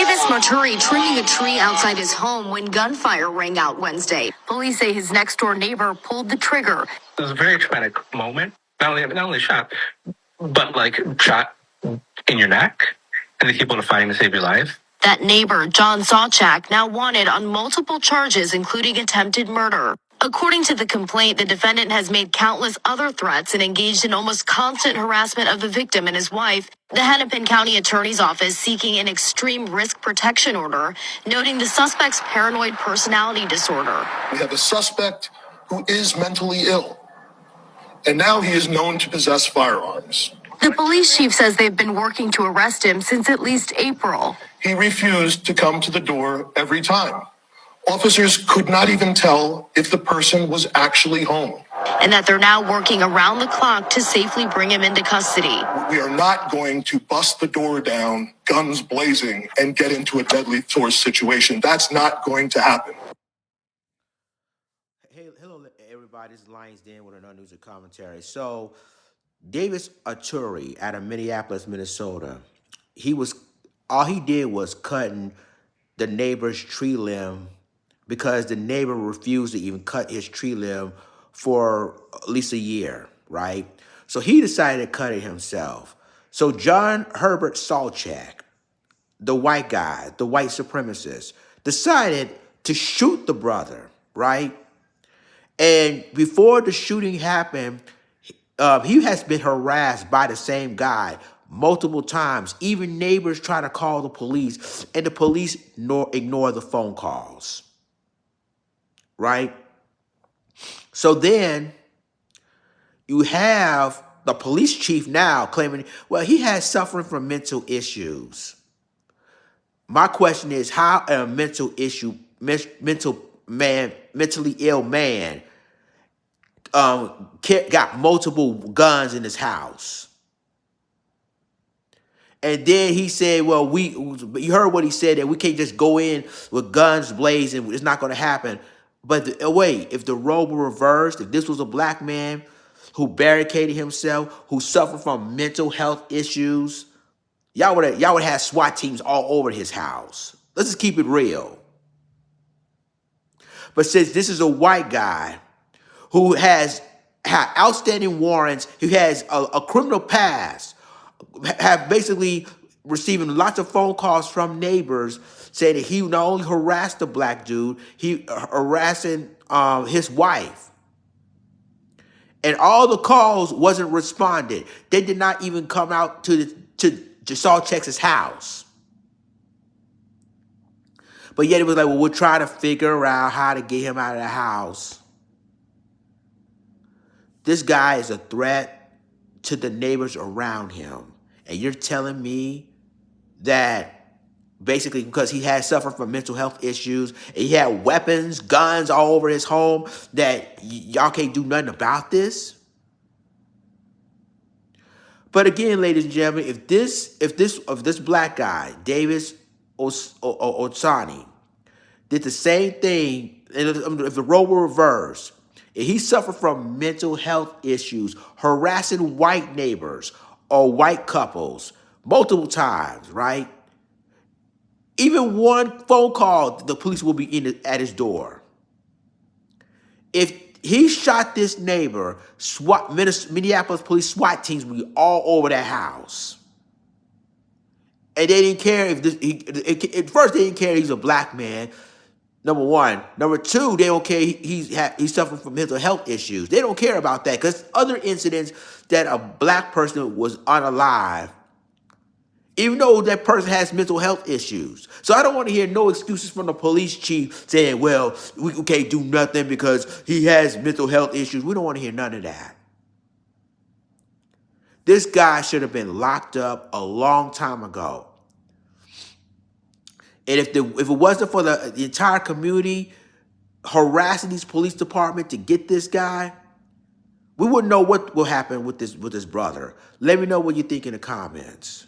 Davis Maturi trimming a tree outside his home when gunfire rang out Wednesday. Police say his next-door neighbor pulled the trigger. It was a very traumatic moment. Not only shot, but like shot in your neck, and the people are fighting to save your life. That neighbor, John Sawchak, now wanted on multiple charges, including attempted murder. According to the complaint, the defendant has made countless other threats and engaged in almost constant harassment of the victim and his wife. The Hennepin County Attorney's Office seeking an extreme risk protection order, noting the suspect's paranoid personality disorder. We have a suspect who is mentally ill, and now he is known to possess firearms. The police chief says they've been working to arrest him since at least April. He refused to come to the door every time. Officers could not even tell if the person was actually home. And that they're now working around the clock to safely bring him into custody. We are not going to bust the door down, guns blazing, and get into a deadly force situation. That's not going to happen. Hey, hello everybody, this is Lions Den with another news and commentary. So, Davis Maturi out of Minneapolis, Minnesota, all he did was cutting the neighbor's tree limb because the neighbor refused to even cut his tree limb for at least a year, right? So he decided to cut it himself. So John Herbert Sawchak, the white guy, the white supremacist, decided to shoot the brother, right? And before the shooting happened, he has been harassed by the same guy multiple times. Even neighbors try to call the police, and the police ignore the phone calls. Right? So then you have the police chief now claiming, well, he has suffering from mental issues. My question is, how a mentally ill man got multiple guns in his house? And then he said, well, you heard what he said, that we can't just go in with guns blazing. It's not going to happen. But wait, if the role were reversed, if this was a black man who barricaded himself, who suffered from mental health issues, y'all would have SWAT teams all over his house. Let's just keep it real. But since this is a white guy who has had outstanding warrants, who has a criminal past, have basically receiving lots of phone calls from neighbors saying that he not only harassed the black dude, he harassing his wife. And all the calls wasn't responded. They did not even come out to Sawchak's house. But yet it was like, well, we'll try to figure out how to get him out of the house. This guy is a threat to the neighbors around him. And you're telling me that basically because he had suffered from mental health issues, and he had weapons, guns all over his home, that y'all can't do nothing about this? But again, ladies and gentlemen, if this black guy, Davis Osani, did the same thing, and if the role were reversed, if he suffered from mental health issues, harassing white neighbors or white couples multiple times, right? Even one phone call, the police will be at his door. If he shot this neighbor, Minneapolis Police SWAT teams will be all over that house. And they didn't care at first they didn't care he's a black man. Number one. Number two, they don't care he's suffering from mental health issues. They don't care about that because other incidents that a black person was unalive, even though that person has mental health issues. So I don't want to hear no excuses from the police chief saying, well, we can't do nothing because he has mental health issues. We don't want to hear none of that. This guy should have been locked up a long time ago. And if it wasn't for the entire community harassing these police department to get this guy, we wouldn't know what will happen with this brother. Let me know what you think in the comments.